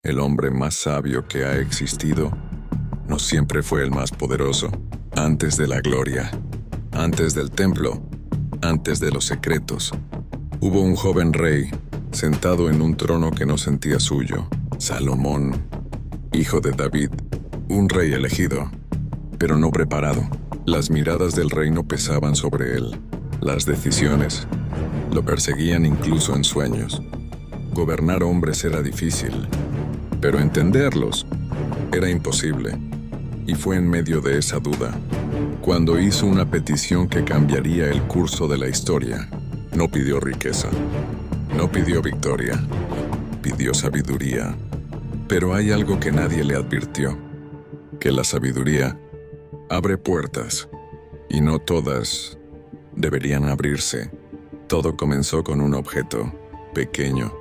El hombre más sabio que ha existido no siempre fue el más poderoso. Antes de la gloria, antes del templo, antes de los secretos, hubo un joven rey sentado en un trono que no sentía suyo, Salomón, hijo de David, un rey elegido, pero no preparado. Las miradas del reino pesaban sobre él. Las decisiones lo perseguían incluso en sueños. Gobernar hombres era difícil, pero entenderlos era imposible. Y fue en medio de esa duda cuando hizo una petición que cambiaría el curso de la historia. No pidió riqueza, no pidió victoria, pidió sabiduría. Pero hay algo que nadie le advirtió, que la sabiduría abre puertas, y no todas deberían abrirse. Todo comenzó con un objeto pequeño,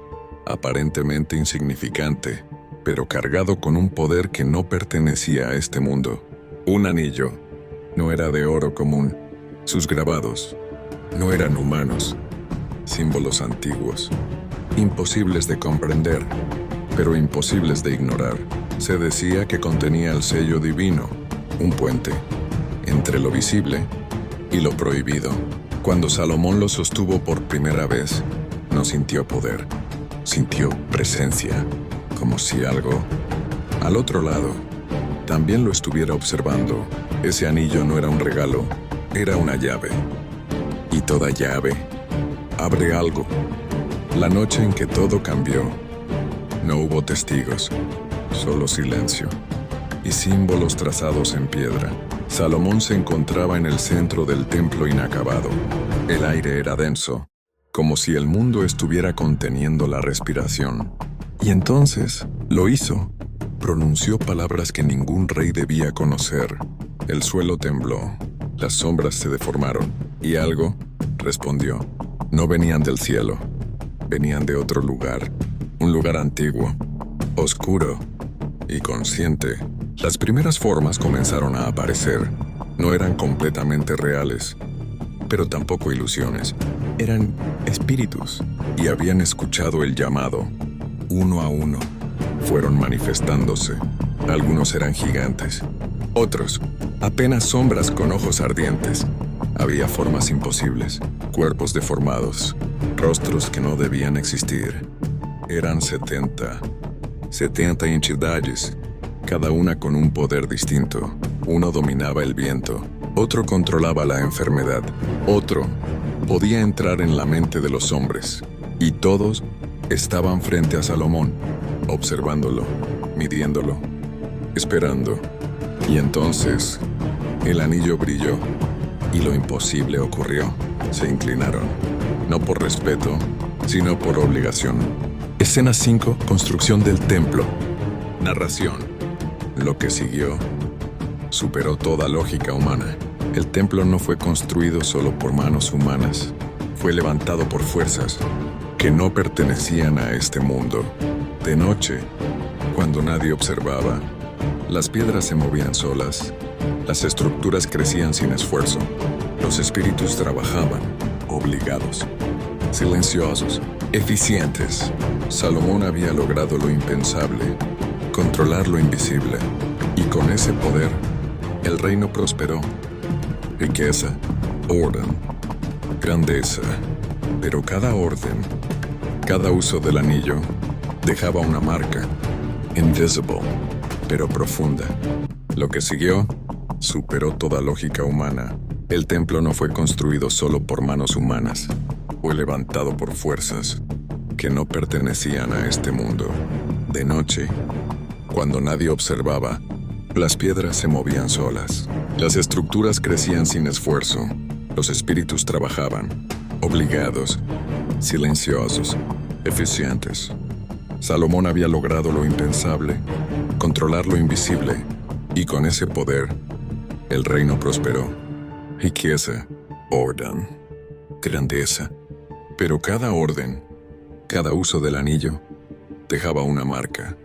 aparentemente insignificante, pero cargado con un poder que no pertenecía a este mundo. Un anillo. No era de oro común. Sus grabados no eran humanos. Símbolos antiguos, imposibles de comprender, pero imposibles de ignorar. Se decía que contenía el sello divino, un puente entre lo visible y lo prohibido. Cuando Salomón lo sostuvo por primera vez, no sintió poder, sintió presencia, como si algo al otro lado también lo estuviera observando. Ese anillo no era un regalo, era una llave. Y toda llave abre algo. La noche en que todo cambió, no hubo testigos, solo silencio y símbolos trazados en piedra. Salomón se encontraba en el centro del templo inacabado. El aire era denso, como si el mundo estuviera conteniendo la respiración. Y entonces lo hizo. Pronunció palabras que ningún rey debía conocer. El suelo tembló, las sombras se deformaron, y algo respondió. No venían del cielo, venían de otro lugar, un lugar antiguo, oscuro y consciente. Las primeras formas comenzaron a aparecer. No eran completamente reales, pero tampoco ilusiones. Eran espíritus y habían escuchado el llamado. Uno a uno fueron manifestándose. Algunos eran gigantes, otros apenas sombras con ojos ardientes. Había formas imposibles, cuerpos deformados, rostros que no debían existir. Eran 70 entidades, cada una con un poder distinto. Uno dominaba el viento, otro controlaba la enfermedad, otro podía entrar en la mente de los hombres. Y todos estaban frente a Salomón, observándolo, midiéndolo, esperando. Y entonces, el anillo brilló, y lo imposible ocurrió. Se inclinaron, no por respeto, sino por obligación. Escena 5, construcción del templo. Narración. Lo que siguió superó toda lógica humana. El templo no fue construido solo por manos humanas. Fue levantado por fuerzas que no pertenecían a este mundo. De noche, cuando nadie observaba, las piedras se movían solas, las estructuras crecían sin esfuerzo, los espíritus trabajaban, obligados, silenciosos, eficientes. Salomón había logrado lo impensable, controlar lo invisible, y con ese poder, el reino prosperó. Riqueza, orden, grandeza. Pero cada orden, cada uso del anillo, dejaba una marca, invisible, pero profunda. Lo que siguió superó toda lógica humana. El templo no fue construido solo por manos humanas, fue levantado por fuerzas que no pertenecían a este mundo. De noche, cuando nadie observaba, las piedras se movían solas, las estructuras crecían sin esfuerzo, los espíritus trabajaban, obligados, silenciosos, eficientes. Salomón había logrado lo impensable, controlar lo invisible, y con ese poder, el reino prosperó. Riqueza, orden, grandeza. Pero cada orden, cada uso del anillo, dejaba una marca.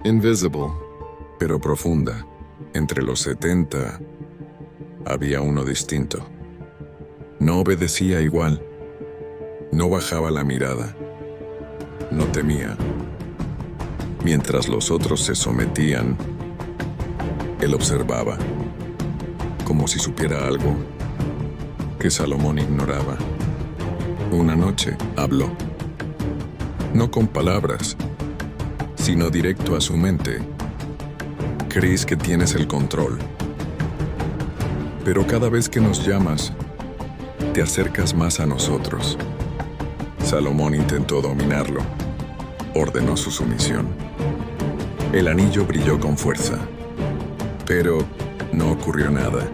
Invisible, pero profunda. Entre los 70, había uno distinto. No obedecía igual. No bajaba la mirada. No temía. Mientras los otros se sometían, él observaba, como si supiera algo que Salomón ignoraba. Una noche habló, no con palabras, sino directo a su mente. Crees que tienes el control, pero cada vez que nos llamas, te acercas más a nosotros. Salomón intentó dominarlo, ordenó su sumisión. El anillo brilló con fuerza, pero no ocurrió nada.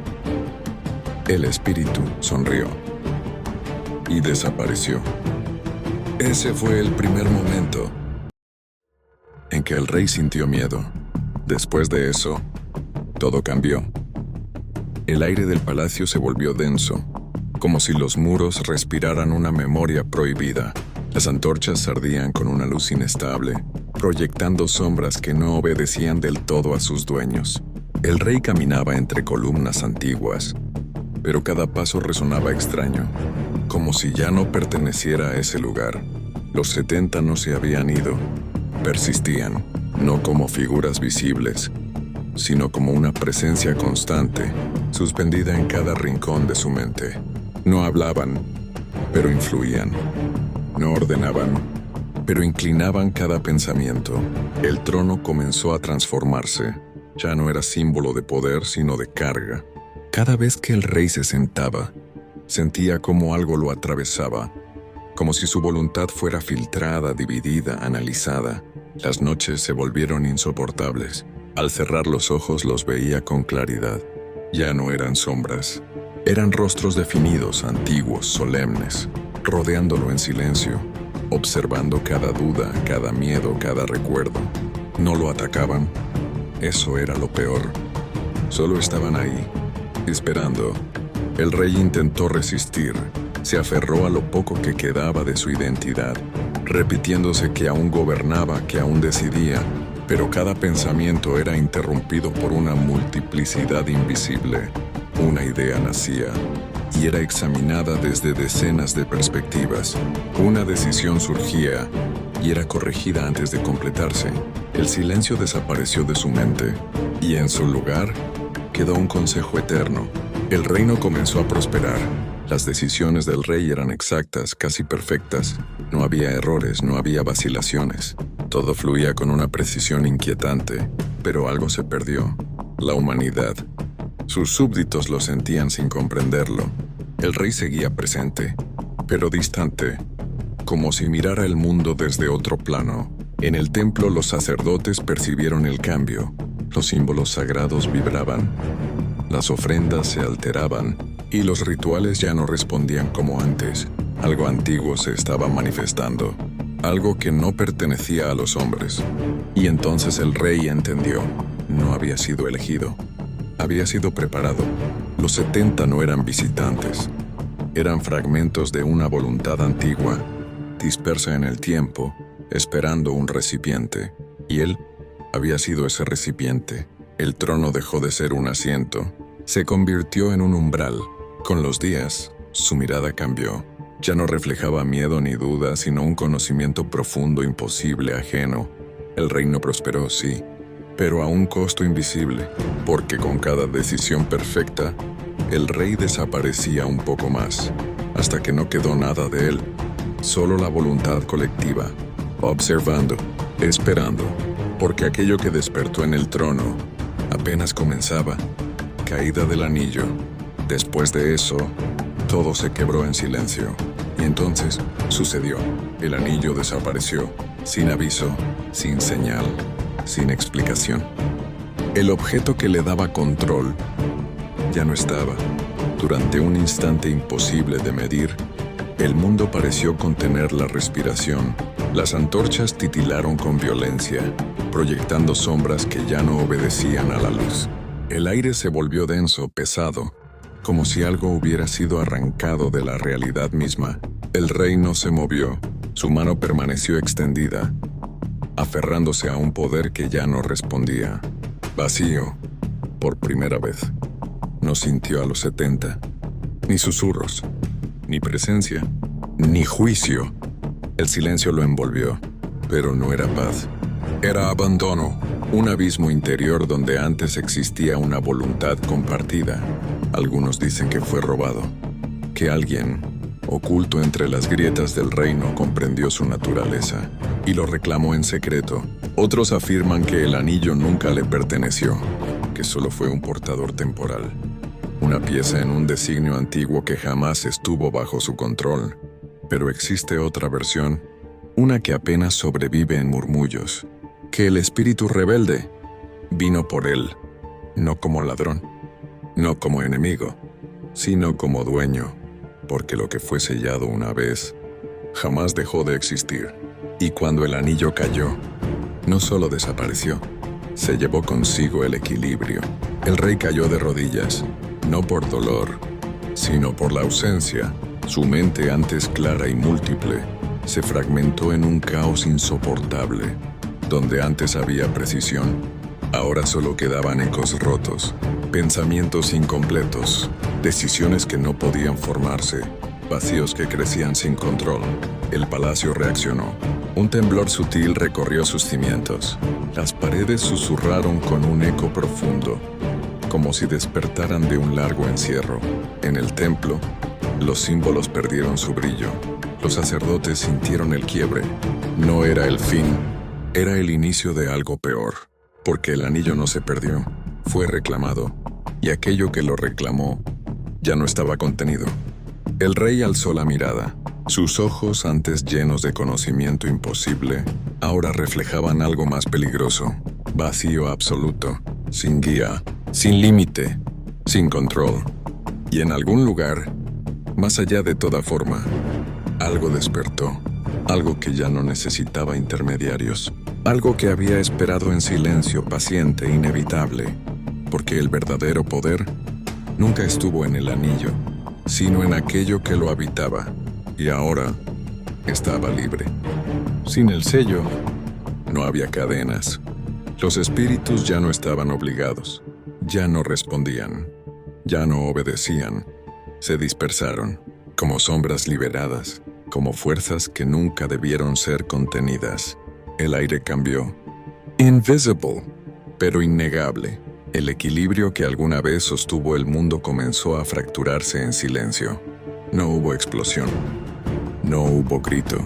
El espíritu sonrió y desapareció. Ese fue el primer momento en que el rey sintió miedo. Después de eso, todo cambió. El aire del palacio se volvió denso, como si los muros respiraran una memoria prohibida. Las antorchas ardían con una luz inestable, proyectando sombras que no obedecían del todo a sus dueños. El rey caminaba entre columnas antiguas, pero cada paso resonaba extraño, como si ya no perteneciera a ese lugar. Los 70 no se habían ido, persistían, no como figuras visibles, sino como una presencia constante, suspendida en cada rincón de su mente. No hablaban, pero influían. No ordenaban, pero inclinaban cada pensamiento. El trono comenzó a transformarse. Ya no era símbolo de poder, sino de carga. Cada vez que el rey se sentaba, sentía como algo lo atravesaba, como si su voluntad fuera filtrada, dividida, analizada. Las noches se volvieron insoportables. Al cerrar los ojos los veía con claridad. Ya no eran sombras. Eran rostros definidos, antiguos, solemnes, rodeándolo en silencio, observando cada duda, cada miedo, cada recuerdo. No lo atacaban. Eso era lo peor. Solo estaban ahí, esperando. El rey intentó resistir. Se aferró a lo poco que quedaba de su identidad, repitiéndose que aún gobernaba, que aún decidía, pero cada pensamiento era interrumpido por una multiplicidad invisible. Una idea nacía y era examinada desde decenas de perspectivas. Una decisión surgía y era corregida antes de completarse. El silencio desapareció de su mente y en su lugar quedó un consejo eterno. El reino comenzó a prosperar. Las decisiones del rey eran exactas, casi perfectas. No había errores, no había vacilaciones. Todo fluía con una precisión inquietante, pero algo se perdió: la humanidad. Sus súbditos lo sentían sin comprenderlo. El rey seguía presente, pero distante, como si mirara el mundo desde otro plano. En el templo los sacerdotes percibieron el cambio. Los símbolos sagrados vibraban, las ofrendas se alteraban y los rituales ya no respondían como antes. Algo antiguo se estaba manifestando, algo que no pertenecía a los hombres. Y entonces el rey entendió: no había sido elegido, había sido preparado. Los 70 no eran visitantes, eran fragmentos de una voluntad antigua, dispersa en el tiempo, esperando un recipiente. Y él había sido ese recipiente. El trono dejó de ser un asiento, se convirtió en un umbral. Con los días, su mirada cambió. Ya no reflejaba miedo ni duda, sino un conocimiento profundo, imposible, ajeno. El reino prosperó, sí, pero a un costo invisible, porque con cada decisión perfecta, el rey desaparecía un poco más, hasta que no quedó nada de él, solo la voluntad colectiva, observando, esperando, porque aquello que despertó en el trono apenas comenzaba. Caída del anillo. Después de eso, todo se quebró en silencio. Y entonces sucedió. El anillo desapareció, sin aviso, sin señal, sin explicación. El objeto que le daba control ya no estaba. Durante un instante imposible de medir, el mundo pareció contener la respiración. Las antorchas titilaron con violencia, proyectando sombras que ya no obedecían a la luz. El aire se volvió denso, pesado, como si algo hubiera sido arrancado de la realidad misma. El rey no se movió, su mano permaneció extendida, aferrándose a un poder que ya no respondía. Vacío, por primera vez. No sintió a los 70, ni susurros, ni presencia, ni juicio. El silencio lo envolvió, pero no era paz. Era abandono, un abismo interior donde antes existía una voluntad compartida. Algunos dicen que fue robado, que alguien, oculto entre las grietas del reino, comprendió su naturaleza y lo reclamó en secreto. Otros afirman que el anillo nunca le perteneció, que solo fue un portador temporal, una pieza en un designio antiguo que jamás estuvo bajo su control. Pero existe otra versión, una que apenas sobrevive en murmullos, que el espíritu rebelde vino por él, no como ladrón, no como enemigo, sino como dueño, porque lo que fue sellado una vez jamás dejó de existir. Y cuando el anillo cayó, no solo desapareció, se llevó consigo el equilibrio. El rey cayó de rodillas, no por dolor, sino por la ausencia. Su mente, antes clara y múltiple, se fragmentó en un caos insoportable. Donde antes había precisión, ahora solo quedaban ecos rotos, pensamientos incompletos, decisiones que no podían formarse, vacíos que crecían sin control. El palacio reaccionó. Un temblor sutil recorrió sus cimientos. Las paredes susurraron con un eco profundo, como si despertaran de un largo encierro. En el templo, los símbolos perdieron su brillo. Los sacerdotes sintieron el quiebre. No era el fin, era el inicio de algo peor, porque el anillo no se perdió, fue reclamado, y aquello que lo reclamó ya no estaba contenido. El rey alzó la mirada. Sus ojos, antes llenos de conocimiento imposible, ahora reflejaban algo más peligroso, vacío absoluto, sin guía, sin límite, sin control. Y en algún lugar, más allá de toda forma, algo despertó, algo que ya no necesitaba intermediarios, algo que había esperado en silencio, paciente, inevitable, porque el verdadero poder nunca estuvo en el anillo, sino en aquello que lo habitaba, y ahora estaba libre. Sin el sello, no había cadenas. Los espíritus ya no estaban obligados, ya no respondían, ya no obedecían, se dispersaron, como sombras liberadas, como fuerzas que nunca debieron ser contenidas. El aire cambió. Invisible, pero innegable. El equilibrio que alguna vez sostuvo el mundo comenzó a fracturarse en silencio. No hubo explosión. No hubo grito.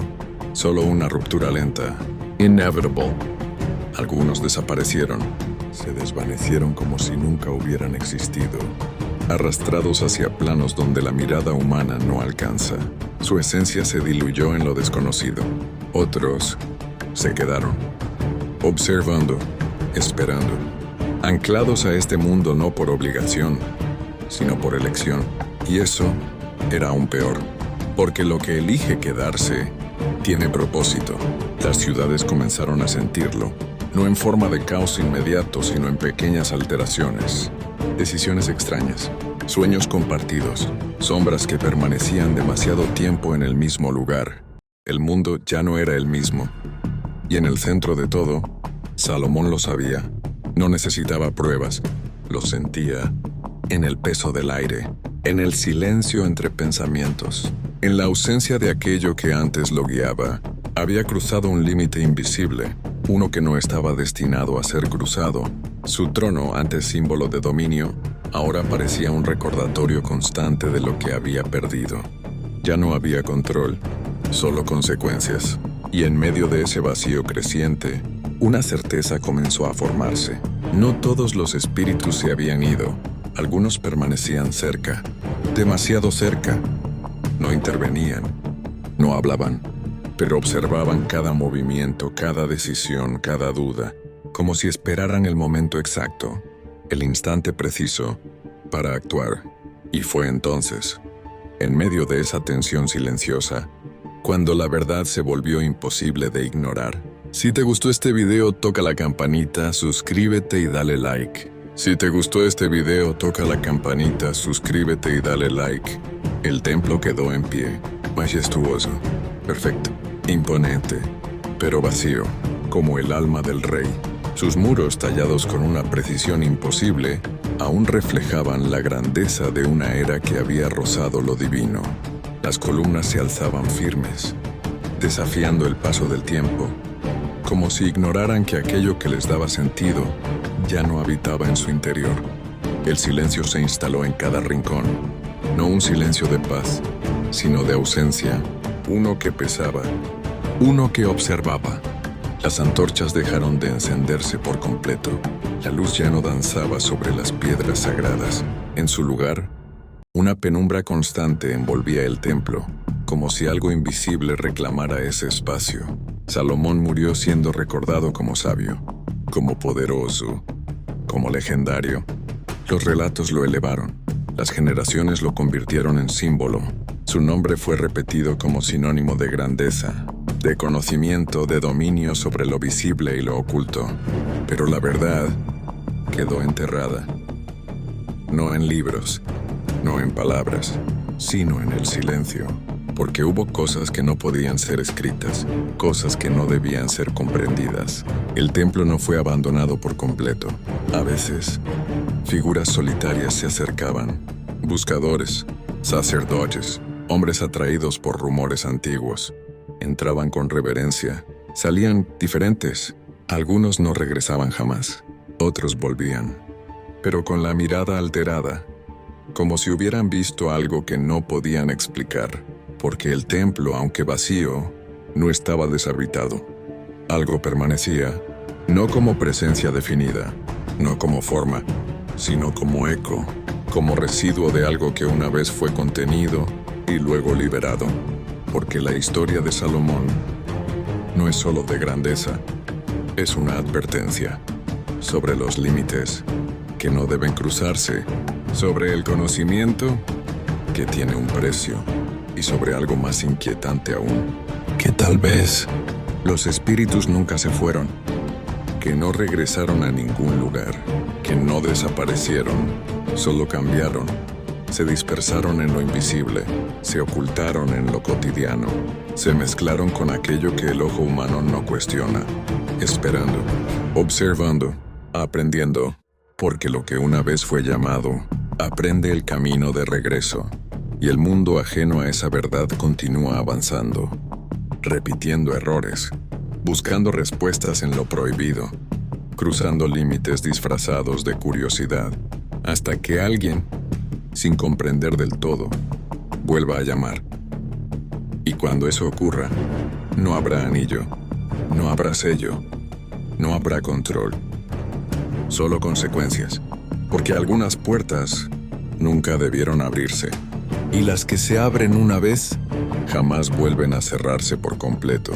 Solo una ruptura lenta. Inevitable. Algunos desaparecieron. Se desvanecieron como si nunca hubieran existido, arrastrados hacia planos donde la mirada humana no alcanza. Su esencia se diluyó en lo desconocido. Otros se quedaron, observando, esperando, anclados a este mundo no por obligación, sino por elección. Y eso era aún peor, porque lo que elige quedarse tiene propósito. Las ciudades comenzaron a sentirlo, no en forma de caos inmediato, sino en pequeñas alteraciones, decisiones extrañas, sueños compartidos, sombras que permanecían demasiado tiempo en el mismo lugar. El mundo ya no era el mismo. Y en el centro de todo, Salomón lo sabía. No necesitaba pruebas, lo sentía en el peso del aire, en el silencio entre pensamientos, en la ausencia de aquello que antes lo guiaba. Había cruzado un límite invisible, uno que no estaba destinado a ser cruzado. Su trono, antes símbolo de dominio, ahora parecía un recordatorio constante de lo que había perdido. Ya no había control, solo consecuencias. Y en medio de ese vacío creciente, una certeza comenzó a formarse. No todos los espíritus se habían ido. Algunos permanecían cerca, demasiado cerca. No intervenían, no hablaban, pero observaban cada movimiento, cada decisión, cada duda, como si esperaran el momento exacto, el instante preciso, para actuar. Y fue entonces, en medio de esa tensión silenciosa, cuando la verdad se volvió imposible de ignorar. Si te gustó este video, toca la campanita, suscríbete y dale like. Si te gustó este video, toca la campanita, suscríbete y dale like. El templo quedó en pie, majestuoso, perfecto, imponente, pero vacío, como el alma del rey. Sus muros, tallados con una precisión imposible, aún reflejaban la grandeza de una era que había rozado lo divino. Las columnas se alzaban firmes, desafiando el paso del tiempo, como si ignoraran que aquello que les daba sentido ya no habitaba en su interior. El silencio se instaló en cada rincón, no un silencio de paz, sino de ausencia, uno que pesaba, uno que observaba. Las antorchas dejaron de encenderse por completo. La luz ya no danzaba sobre las piedras sagradas. En su lugar, una penumbra constante envolvía el templo, como si algo invisible reclamara ese espacio. Salomón murió siendo recordado como sabio, como poderoso, como legendario. Los relatos lo elevaron. Las generaciones lo convirtieron en símbolo. Su nombre fue repetido como sinónimo de grandeza, de conocimiento, de dominio sobre lo visible y lo oculto. Pero la verdad quedó enterrada. No en libros, no en palabras, sino en el silencio. Porque hubo cosas que no podían ser escritas, cosas que no debían ser comprendidas. El templo no fue abandonado por completo. A veces, figuras solitarias se acercaban, buscadores, sacerdotes, hombres atraídos por rumores antiguos. Entraban con reverencia, salían diferentes. Algunos no regresaban jamás, otros volvían, pero con la mirada alterada, como si hubieran visto algo que no podían explicar, porque el templo, aunque vacío, no estaba deshabitado. Algo permanecía, no como presencia definida, no como forma, sino como eco, como residuo de algo que una vez fue contenido y luego liberado. Porque la historia de Salomón no es solo de grandeza, es una advertencia sobre los límites que no deben cruzarse, sobre el conocimiento que tiene un precio y sobre algo más inquietante aún, que tal vez los espíritus nunca se fueron, que no regresaron a ningún lugar, que no desaparecieron, solo cambiaron. Se dispersaron en lo invisible, se ocultaron en lo cotidiano, se mezclaron con aquello que el ojo humano no cuestiona, esperando, observando, aprendiendo, porque lo que una vez fue llamado, aprende el camino de regreso, y el mundo ajeno a esa verdad continúa avanzando, repitiendo errores, buscando respuestas en lo prohibido, cruzando límites disfrazados de curiosidad, hasta que alguien, sin comprender del todo, vuelva a llamar. Y cuando eso ocurra, no habrá anillo, no habrá sello, no habrá control, solo consecuencias, porque algunas puertas nunca debieron abrirse, y las que se abren una vez jamás vuelven a cerrarse por completo.